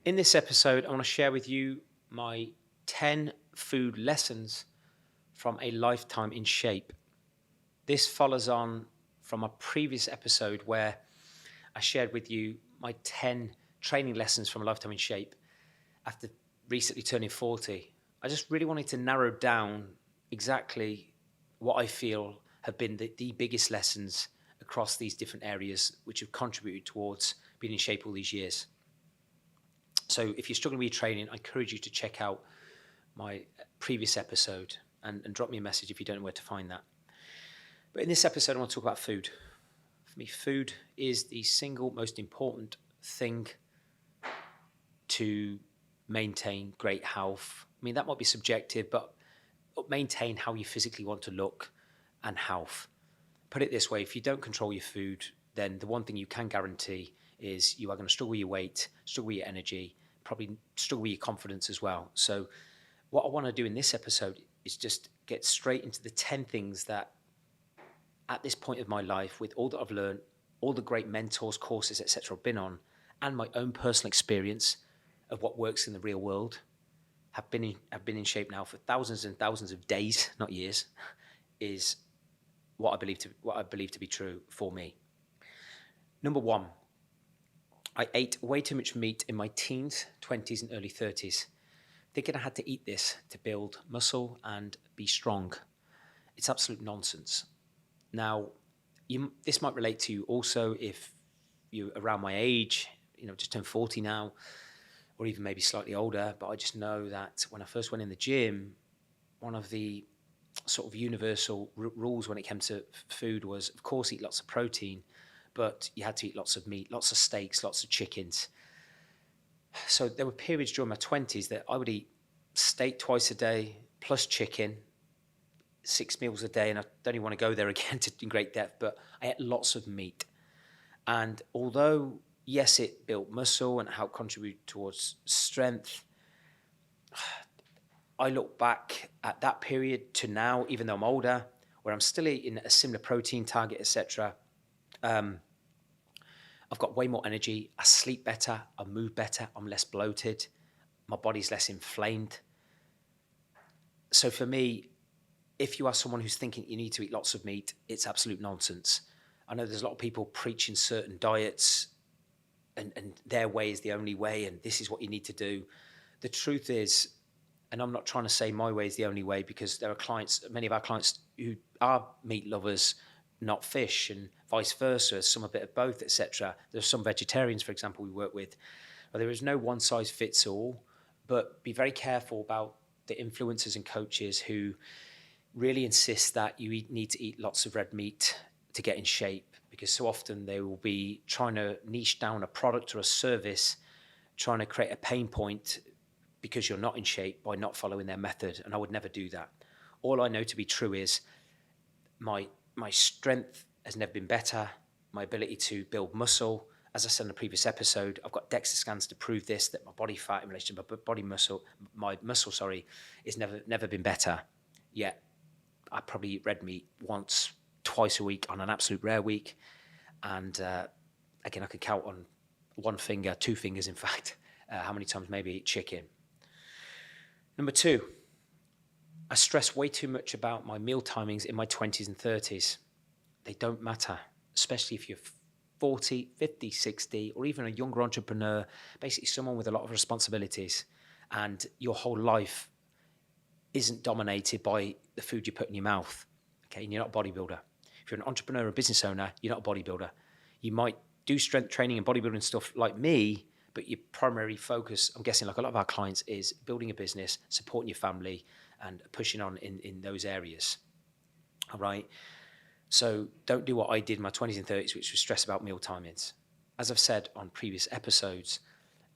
In this episode, I want to share with you my 10 food lessons from a lifetime in shape. This follows on from a previous episode where I shared with you my 10 training lessons from a lifetime in shape after recently turning 40. I just really wanted to narrow down exactly what I feel have been the biggest lessons across these different areas which have contributed towards being in shape all these years. So if you're struggling with your training, I encourage you to check out my previous episode and drop me a message if you don't know where to find that. But in this episode, I want to talk about food. For me, food is the single most important thing to maintain great health. I mean, that might be subjective, but maintain how you physically want to look and health. Put it this way, if you don't control your food, then the one thing you can guarantee is you are going to struggle with your weight, struggle with your energy, probably struggle with your confidence as well. So what I want to do in this episode is just get straight into the 10 things that at this point of my life, with all that I've learned, all the great mentors, courses, etc. I've been on, and my own personal experience of what works in the real world, have been in shape now for thousands and thousands of days, not years, is what I believe to be true for me. Number one, I ate way too much meat in my teens, 20s, and early 30s, thinking I had to eat this to build muscle and be strong. It's absolute nonsense. Now, this might relate to you also if you're around my age, just turned 40 now, or even maybe slightly older, but I just know that when I first went in the gym, one of the sort of universal rules when it came to food was, of course, eat lots of protein, but you had to eat lots of meat, lots of steaks, lots of chickens. So there were periods during my 20s that I would eat steak twice a day, plus chicken, 6 meals a day, and I don't even want to go there again in great depth, but I ate lots of meat. And although, yes, it built muscle and helped contribute towards strength, I look back at that period to now, even though I'm older, where I'm still eating a similar protein target, etc. I've got way more energy, I sleep better, I move better, I'm less bloated, my body's less inflamed. So for me, if you are someone who's thinking you need to eat lots of meat, it's absolute nonsense. I know there's a lot of people preaching certain diets and their way is the only way and this is what you need to do. The truth is, and I'm not trying to say my way is the only way, because there are many of our clients who are meat lovers, not fish, and vice versa, some a bit of both, etc. There's some vegetarians, for example, we work with. Well, there is no one size fits all, but be very careful about the influencers and coaches who really insist that you need to eat lots of red meat to get in shape, because so often they will be trying to niche down a product or a service, trying to create a pain point because you're not in shape by not following their method, and I would never do that. All I know to be true is my strength has never been better, my ability to build muscle. As I said in the previous episode, I've got DEXA scans to prove this, that my body fat in relation to my muscle, is never been better. Yet I probably eat red meat once, twice a week on an absolute rare week. And again, I could count on one finger, two fingers in fact, how many times maybe I eat chicken. Number two, I stress way too much about my meal timings in my 20s and 30s. They don't matter, especially if you're 40, 50, 60, or even a younger entrepreneur, basically someone with a lot of responsibilities, and your whole life isn't dominated by the food you put in your mouth. Okay, and you're not a bodybuilder. If you're an entrepreneur or a business owner, you're not a bodybuilder. You might do strength training and bodybuilding stuff like me, but your primary focus, I'm guessing like a lot of our clients, is building a business, supporting your family, and pushing on in those areas. All right? So don't do what I did in my 20s and 30s, which was stress about meal timings. As I've said on previous episodes,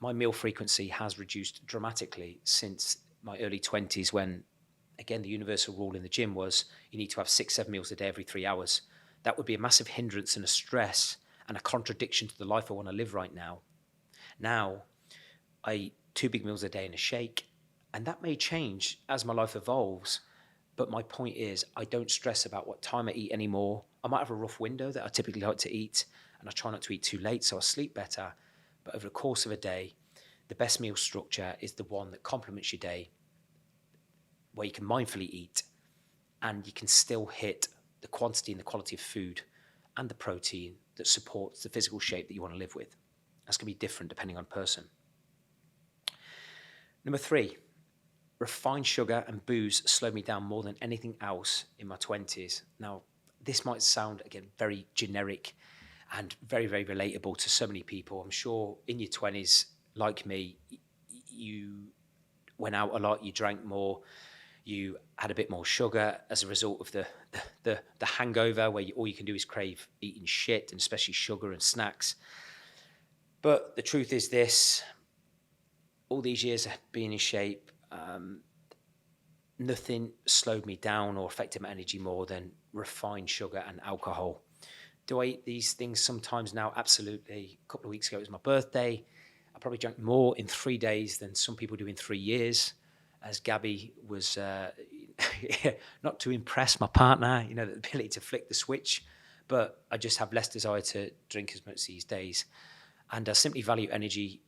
my meal frequency has reduced dramatically since my early 20s, when, again, the universal rule in the gym was you need to have 6-7 meals a day every 3 hours. That would be a massive hindrance and a stress and a contradiction to the life I want to live right now. Now, I eat 2 big meals a day and a shake, and that may change as my life evolves. But my point is, I don't stress about what time I eat anymore. I might have a rough window that I typically like to eat, and I try not to eat too late so I sleep better. But over the course of a day, The best meal structure is the one that complements your day, where you can mindfully eat and you can still hit the quantity and the quality of food and the protein that supports the physical shape that you want to live with. That's going to be different depending on person. Number 3, refined sugar and booze slowed me down more than anything else in my 20s. Now, this might sound, again, very generic and very, very relatable to so many people. I'm sure in your 20s, like me, you went out a lot, you drank more, you had a bit more sugar as a result of the hangover, where all you can do is crave eating shit, and especially sugar and snacks. But the truth is this, all these years of being in shape, nothing slowed me down or affected my energy more than refined sugar and alcohol. Do I eat these things sometimes now? Absolutely. A couple of weeks ago, it was my birthday. I probably drank more in 3 days than some people do in 3 years, as Gabby was, not to impress my partner, the ability to flick the switch, but I just have less desire to drink as much these days. And I simply value energy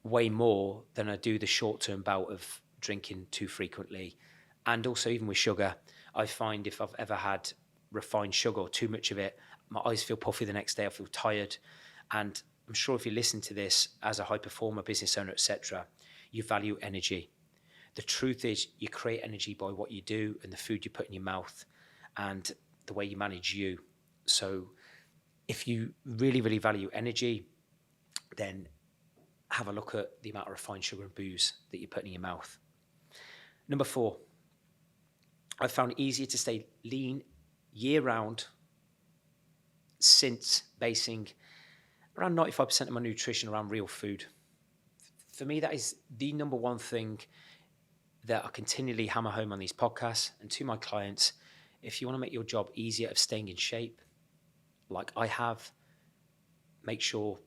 way more than I do the short-term bout of drinking too frequently. And also, even with sugar, I find if I've ever had refined sugar or too much of it, my eyes feel puffy the next day, I feel tired. And I'm sure if you listen to this as a high performer, business owner, etc., you value energy. The truth is, you create energy by what you do and the food you put in your mouth and the way you manage you. So if you really, really value energy, then have a look at the amount of refined sugar and booze that you're putting in your mouth. Number 4, I've found it easier to stay lean year-round since basing around 95% of my nutrition around real food. For me, that is the number one thing that I continually hammer home on these podcasts and to my clients. If you want to make your job easier of staying in shape, like I have, make sure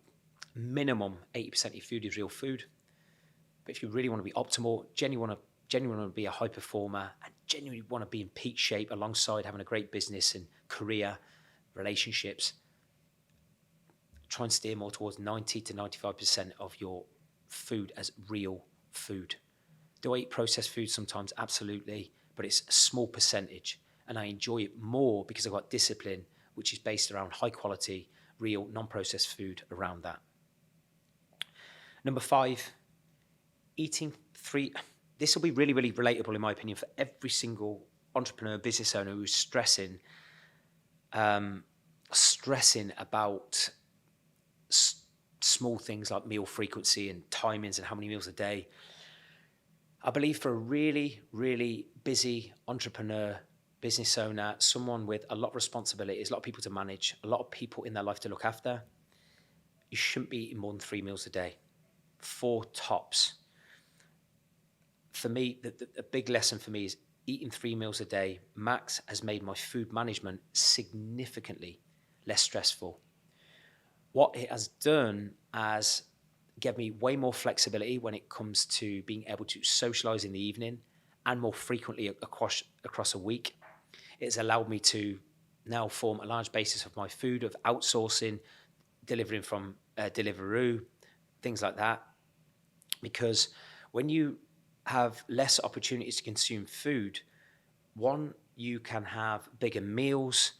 minimum 80% of your food is real food. But if you really want to be optimal, genuinely want to be a high performer, and genuinely want to be in peak shape alongside having a great business and career, relationships, try and steer more towards 90 to 95% of your food as real food. Do I eat processed food sometimes? Absolutely, but it's a small percentage, and I enjoy it more because I've got discipline, which is based around high quality, real, non-processed food around that. Number 5, eating 3. This will be really, really relatable, in my opinion, for every single entrepreneur, business owner who's stressing about small things like meal frequency and timings and how many meals a day. I believe for a really, really busy entrepreneur, business owner, someone with a lot of responsibilities, a lot of people to manage, a lot of people in their life to look after, you shouldn't be eating more than 3 meals a day. 4 tops. For me, the big lesson for me is eating 3 meals a day max has made my food management significantly less stressful. What it has done has given me way more flexibility when it comes to being able to socialize in the evening and more frequently across a week. It has allowed me to now form a large basis of my food, of outsourcing, delivering from Deliveroo, things like that. Because when you have less opportunities to consume food, one, you can have bigger meals.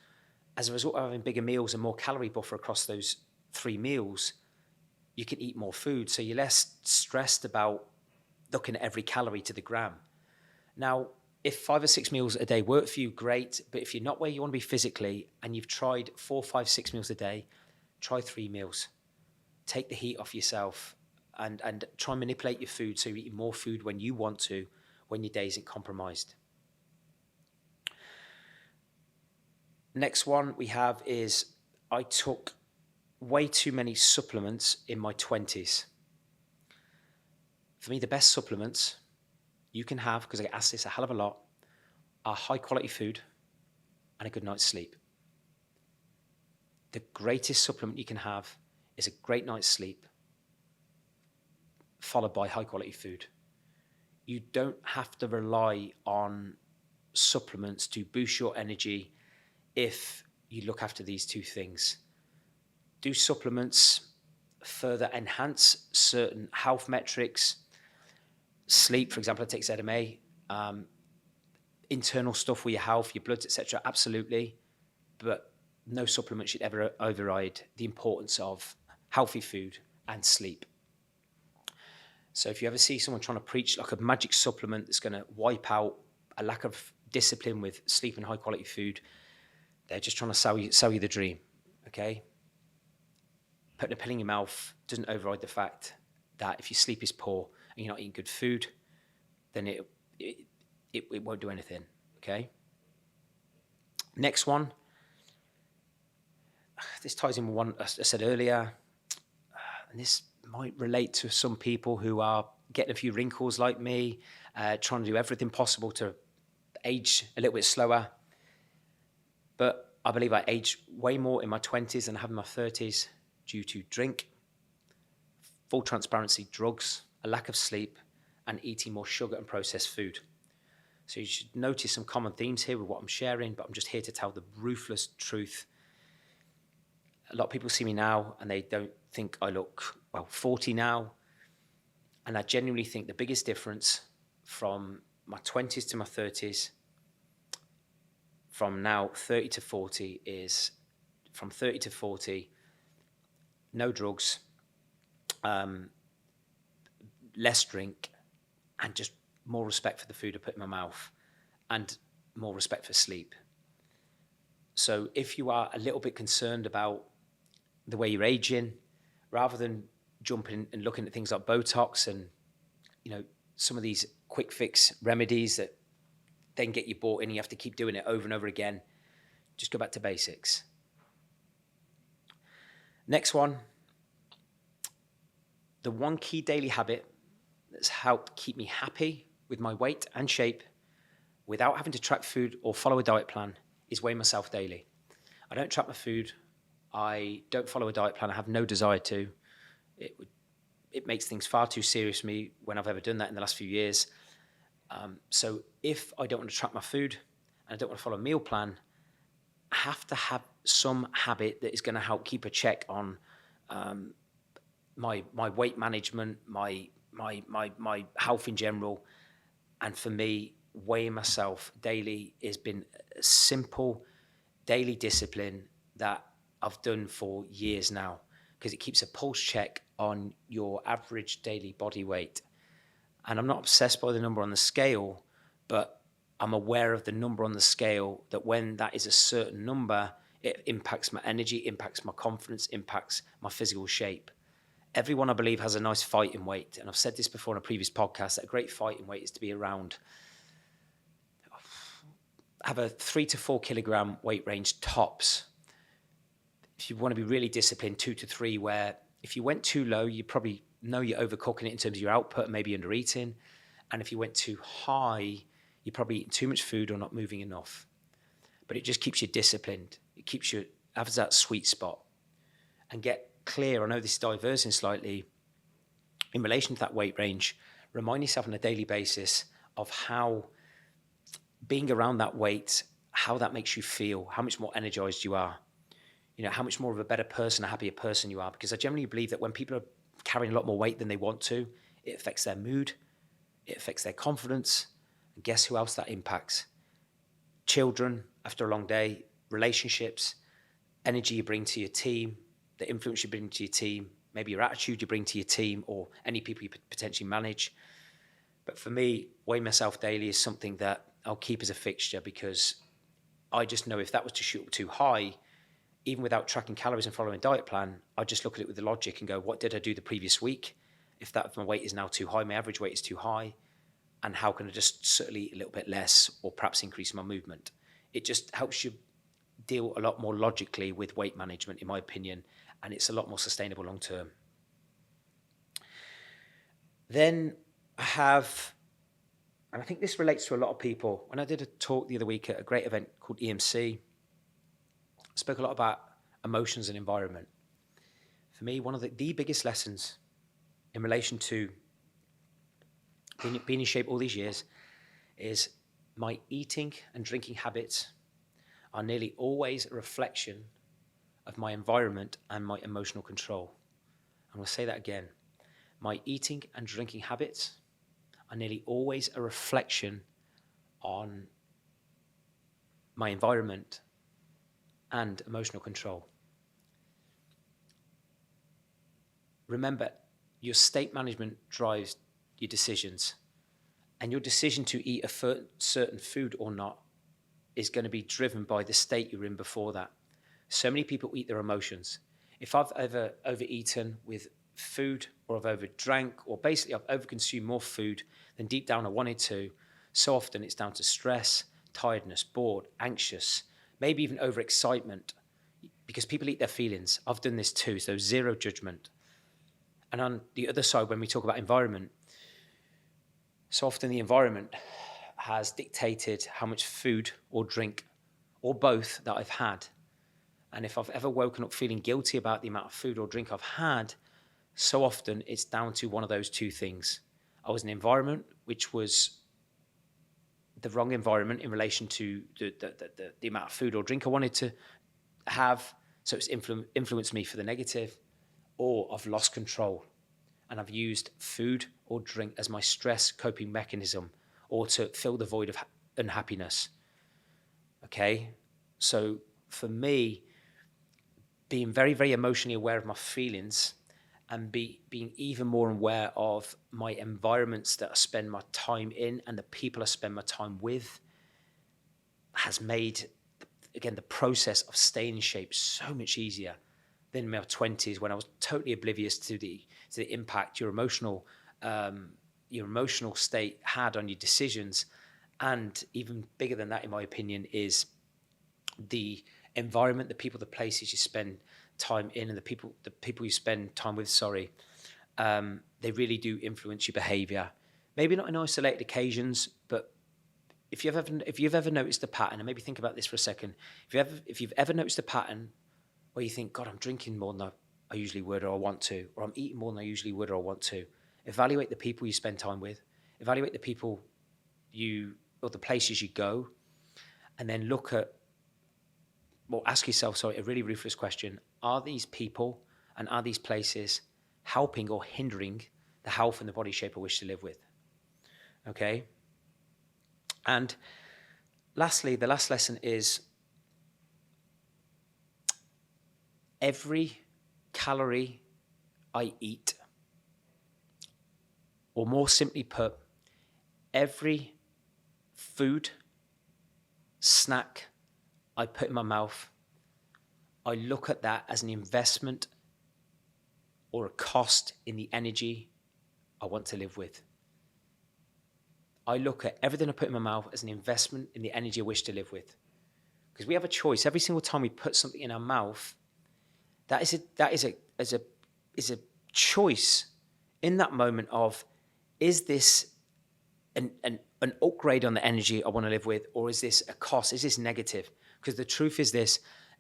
As a result of having bigger meals and more calorie buffer across those 3 meals, you can eat more food. So you're less stressed about looking at every calorie to the gram. Now, if 5 or 6 meals a day work for you, great. But if you're not where you want to be physically and you've tried 4, 5, 6 meals a day, try 3 meals. Take the heat off yourself and try and manipulate your food so you're eating more food when you want to, when your day isn't compromised. Next one we have is I took way too many supplements in my 20s. For me, the best supplements you can have, because I get asked this a hell of a lot, are high quality food and a good night's sleep. The greatest supplement you can have is a great night's sleep, followed by high quality food. You don't have to rely on supplements to boost your energy if you look after these 2 things. Do supplements further enhance certain health metrics. Sleep, for example, I take ZMA. Internal stuff with your health, your bloods, etc. Absolutely, but no supplement should ever override the importance of healthy food and sleep. So if you ever see someone trying to preach like a magic supplement that's going to wipe out a lack of discipline with sleep and high quality food, they're just trying to sell you the dream. Okay, putting a pill in your mouth doesn't override the fact that if your sleep is poor and you're not eating good food, then it won't do anything. Okay. Next one. This ties in with one I said earlier, and this might relate to some people who are getting a few wrinkles like me, trying to do everything possible to age a little bit slower. But I believe I aged way more in my 20s than I have in my 30s due to drink, full transparency, drugs, a lack of sleep, and eating more sugar and processed food. So you should notice some common themes here with what I'm sharing, but I'm just here to tell the ruthless truth. A lot of people see me now and they don't think I look, 40 now. And I genuinely think the biggest difference from my 20s to my 30s, from now 30 to 40, is from 30 to 40, no drugs, less drink, and just more respect for the food I put in my mouth, and more respect for sleep. So if you are a little bit concerned about the way you're aging, rather than jumping and looking at things like Botox and, some of these quick fix remedies that then get you bought in and you have to keep doing it over and over again, just go back to basics. Next one, the one key daily habit that's helped keep me happy with my weight and shape without having to track food or follow a diet plan is weigh myself daily. I don't track my food. I don't follow a diet plan. I have no desire to. It makes things far too serious for me when I've ever done that in the last few years. So if I don't want to track my food and I don't want to follow a meal plan, I have to have some habit that is going to help keep a check on my weight management, my health in general. And for me, weighing myself daily has been a simple daily discipline that I've done for years now, because it keeps a pulse check on your average daily body weight. And I'm not obsessed by the number on the scale, but I'm aware of the number on the scale, that when that is a certain number, it impacts my energy, impacts my confidence, impacts my physical shape. Everyone, I believe, has a nice fighting weight. And I've said this before in a previous podcast, that a great fighting weight is to be around, have a 3 to 4 kilogram weight range tops. If you want to be really disciplined, 2 to 3, where if you went too low, you probably know you're overcooking it in terms of your output, maybe under eating. And if you went too high, you're probably eating too much food or not moving enough. But it just keeps you disciplined. It keeps you, have that sweet spot. And get clear, I know this is diverging slightly, in relation to that weight range, remind yourself on a daily basis of how being around that weight, how that makes you feel, how much more energized you are. How much more of a better person, a happier person you are. Because I generally believe that when people are carrying a lot more weight than they want to, it affects their mood, it affects their confidence. And guess who else that impacts? Children, after a long day, relationships, energy you bring to your team, the influence you bring to your team, maybe your attitude you bring to your team, or any people you potentially manage. But for me, weighing myself daily is something that I'll keep as a fixture, because I just know if that was to shoot up too high, even without tracking calories and following a diet plan, I just look at it with the logic and go, what did I do the previous week? If my weight is now too high, my average weight is too high, and how can I just certainly eat a little bit less, or perhaps increase my movement? It just helps you deal a lot more logically with weight management, in my opinion, and it's a lot more sustainable long term. Then I have, and I think this relates to a lot of people, when I did a talk the other week at a great event called EMC, I spoke a lot about emotions and environment. For me, one of the biggest lessons in relation to being in shape all these years is my eating and drinking habits are nearly always a reflection of my environment and my emotional control. I'm going to say that again. My eating and drinking habits are nearly always a reflection on my environment and emotional control. Remember, your state management drives your decisions, and your decision to eat a certain food or not is going to be driven by the state you're in before that. So many people eat their emotions. If I've ever overeaten with food, or I've overdrank, or basically I've overconsumed more food than deep down I wanted to, so often it's down to stress, tiredness, bored, anxious, maybe even overexcitement, because people eat their feelings. I've done this too, so zero judgment. And on the other side, when we talk about environment, so often the environment has dictated how much food or drink, or both, that I've had. And if I've ever woken up feeling guilty about the amount of food or drink I've had, so often it's down to one of those two things. I was in an environment which was the wrong environment in relation to the amount of food or drink I wanted to have, so it's influenced me for the negative, or I've lost control and I've used food or drink as my stress coping mechanism, or to fill the void of unhappiness. Okay? So for me, being very, very emotionally aware of my feelings, and being even more aware of my environments that I spend my time in and the people I spend my time with, has made, again, the process of staying in shape so much easier than in my 20s, when I was totally oblivious to the impact your emotional state had on your decisions. And even bigger than that, in my opinion, is the environment, the people, the places you spend time in, and the people you spend time with, they really do influence your behavior. Maybe not in isolated occasions, but if you've ever noticed a pattern, and maybe think about this for a second, if you've ever noticed a pattern where you think, God, I'm drinking more than I usually would or I want to, or I'm eating more than I usually would or I want to, evaluate the people you spend time with, evaluate the people or the places you go, and then ask yourself, a really ruthless question. Are these people and are these places helping or hindering the health and the body shape I wish to live with? Okay? And lastly, the last lesson is, every calorie I eat, or more simply put, every food, snack I put in my mouth, I look at that as an investment or a cost in the energy I want to live with. I look at everything I put in my mouth as an investment in the energy I wish to live with. Because we have a choice. Every single time we put something in our mouth, that is a choice in that moment of, is this an upgrade on the energy I want to live with, or is this a cost? Is this negative? Because the truth is this: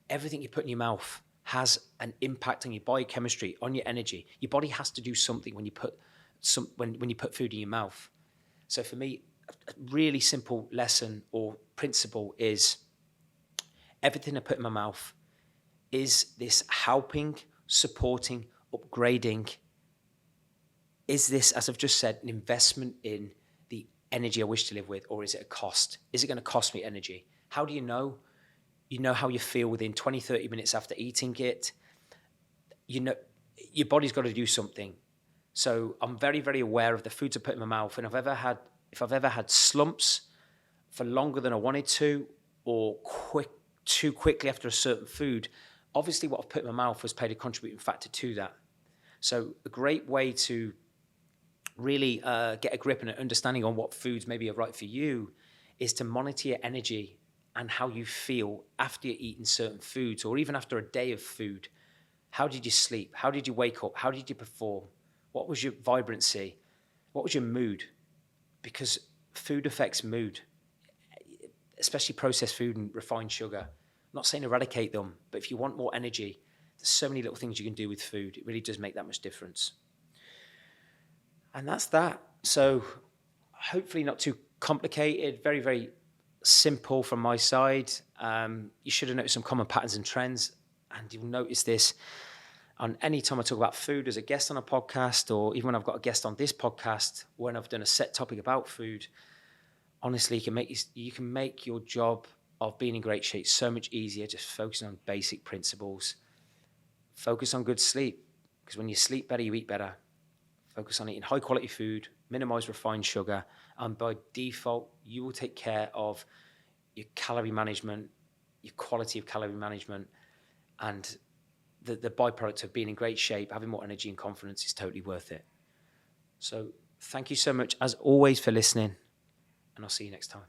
everything you put in your mouth has an impact on your biochemistry, on your energy. Your body has to do something when you put food in your mouth. So for me, a really simple lesson or principle is, everything I put in my mouth, is this helping, supporting, upgrading? Is this, as I've just said, an investment in the energy I wish to live with, or is it a cost? Is it going to cost me energy? How do you know? You know how you feel within 20, 30 minutes after eating it. You know, your body's got to do something. So I'm very, very aware of the foods I put in my mouth. And if I've ever had slumps for longer than I wanted to, or too quickly after a certain food, obviously what I've put in my mouth has played a contributing factor to that. So a great way to really get a grip and an understanding on what foods maybe are right for you is to monitor your energy and how you feel after you're eating certain foods, or even after a day of food. How did you sleep? How did you wake up? How did you perform? What was your vibrancy? What was your mood? Because food affects mood, especially processed food and refined sugar. I'm not saying eradicate them, but if you want more energy, there's so many little things you can do with food. It really does make that much difference. And that's that. So hopefully not too complicated, very, very simple from my side. You should have noticed some common patterns and trends, and you'll notice this. And any time I talk about food as a guest on a podcast, or even when I've got a guest on this podcast, when I've done a set topic about food, honestly, you can make your job of being in great shape so much easier just focusing on basic principles. Focus on good sleep, because when you sleep better, you eat better. Focus on eating high quality food, minimize refined sugar, and by default, you will take care of your calorie management, your quality of calorie management, and the byproduct of being in great shape, having more energy and confidence is totally worth it. So thank you so much, as always, for listening, and I'll see you next time.